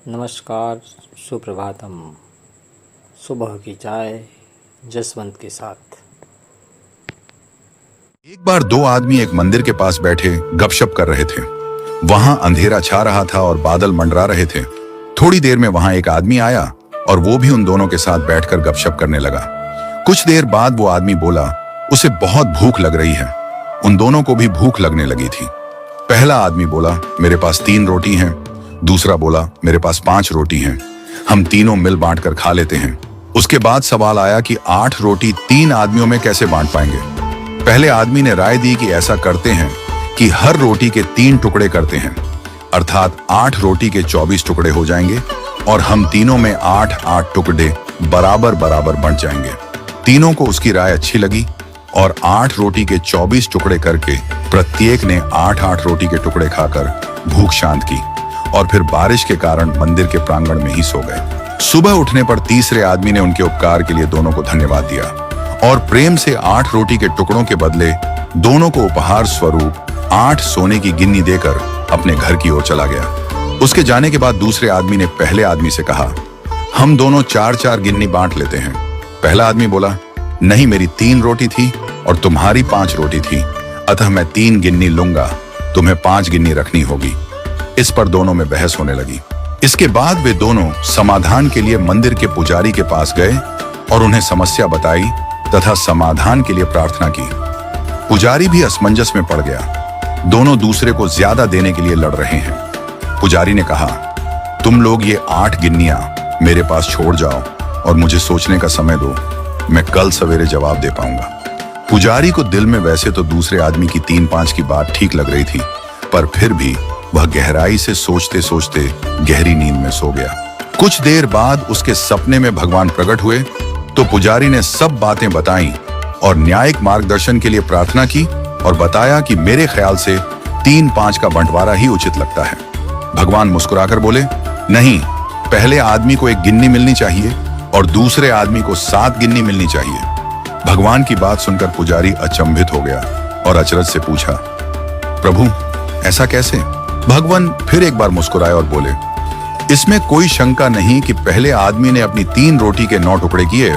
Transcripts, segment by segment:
नमस्कार, सुप्रभातम। सुबह की चाय जसवंत के साथ। एक बार दो आदमी एक मंदिर के पास बैठे गपशप कर रहे थे। वहां अंधेरा छा रहा था और बादल मंडरा रहे थे। थोड़ी देर में वहां एक आदमी आया और वो भी उन दोनों के साथ बैठकर गपशप करने लगा। कुछ देर बाद वो आदमी बोला, उसे बहुत भूख लग रही है। उन दोनों को भी भूख लगने लगी थी। पहला आदमी बोला, मेरे पास 3 रोटी हैं। दूसरा बोला, मेरे पास 5 रोटी हैं। हम तीनों मिल बांट कर खा लेते हैं। उसके बाद सवाल आया कि 8 रोटी 3 आदमियों में कैसे बांट पाएंगे। पहले आदमी ने राय दी कि ऐसा करते हैं कि हर रोटी के 3 टुकड़े करते हैं, अर्थात 8 रोटी के 24 टुकड़े हो जाएंगे और हम तीनों में 8-8 टुकड़े बराबर बराबर बंट जाएंगे। तीनों को उसकी राय अच्छी लगी और 8 रोटी के 24 टुकड़े करके प्रत्येक ने 8-8 रोटी के टुकड़े खाकर भूख शांत की और फिर बारिश के कारण मंदिर के प्रांगण में ही सो गए। सुबह उठने पर तीसरे आदमी ने उनके उपकार के लिए दोनों को धन्यवाद दिया और प्रेम से 8 रोटी के टुकड़ों के बदले दोनों को उपहार स्वरूप 8 सोने की गिन्नी देकर अपने घर की ओर चला गया। उसके जाने के बाद दूसरे आदमी ने पहले आदमी से कहा, हम दोनों 4-4 गिन्नी बांट लेते हैं। पहला आदमी बोला, नहीं, मेरी 3 रोटी थी और तुम्हारी 5 रोटी थी, अतः मैं 3 गिन्नी लूंगा, तुम्हें 5 गिन्नी रखनी होगी। इस पर दोनों में बहस होने लगी। इसके बाद वे दोनों समाधान के लिए मंदिर के पुजारी के पास गए और उन्हें समस्या बताई तथा समाधान के लिए प्रार्थना की। पुजारी भी असमंजस में पड़ गया। दोनों दूसरे को ज्यादा देने के लिए लड़ रहे हैं। पुजारी ने कहा, तुम लोग ये 8 गिन्नियां मेरे पास छोड़ जाओ और मुझे सोचने का समय दो, मैं कल सवेरे जवाब दे पाऊंगा। पुजारी को दिल में वैसे तो दूसरे आदमी की 3-5 की बात ठीक लग रही थी, पर फिर भी वह गहराई से सोचते सोचते गहरी नींद में सो गया। कुछ देर बाद उसके सपने में भगवान प्रकट हुए तो पुजारी ने सब बातें बताई और न्यायिक मार्गदर्शन के लिए प्रार्थना की और बताया कि मेरे ख्याल से 3-5 का बंटवारा ही उचित लगता है। भगवान मुस्कुराकर बोले, नहीं, पहले आदमी को 1 गिन्नी मिलनी चाहिए और दूसरे आदमी को 7 गिन्नी मिलनी चाहिए। भगवान की बात सुनकर पुजारी अचंभित हो गया और अचरज से पूछा, प्रभु, ऐसा कैसे? भगवान फिर एक बार मुस्कुराए और बोले, इसमें कोई शंका नहीं कि पहले आदमी ने अपनी 3 रोटी के 9 टुकड़े किए,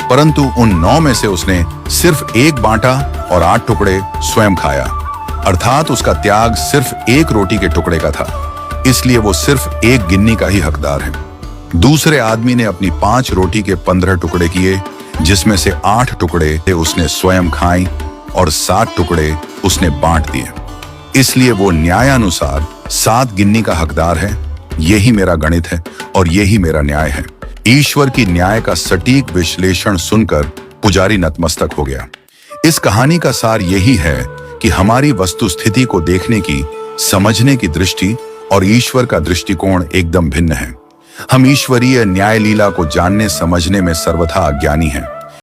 परंतु उन 9 में से उसने सिर्फ 1 बांटा और 8 टुकड़े स्वयं खाया, अर्थात उसका त्याग सिर्फ 1 रोटी के टुकड़े का था, इसलिए वो सिर्फ 1 गिन्नी का ही हकदार है। दूसरे आदमी ने अपनी 5 रोटी के 15 टुकड़े किए, जिसमें से 8 टुकड़े उसने स्वयं खाए और 7 टुकड़े उसने बांट दिए, इसलिए वो न्यायानुसार 7 गिन्नी का हकदार है। यही मेरा गणित है और यही मेरा न्याय है। ईश्वर की न्याय का सटीक विश्लेषण सुनकर पुजारी नतमस्तक हो गया। इस कहानी का सार यही है कि हमारी वस्तुस्थिति को देखने की, समझने की दृष्टि और ईश्वर का दृष्टिकोण एकदम भिन्न है। हम ईश्वरीय न्याय लीला को जानने समझने में सर्वथा अज्ञानी हैं।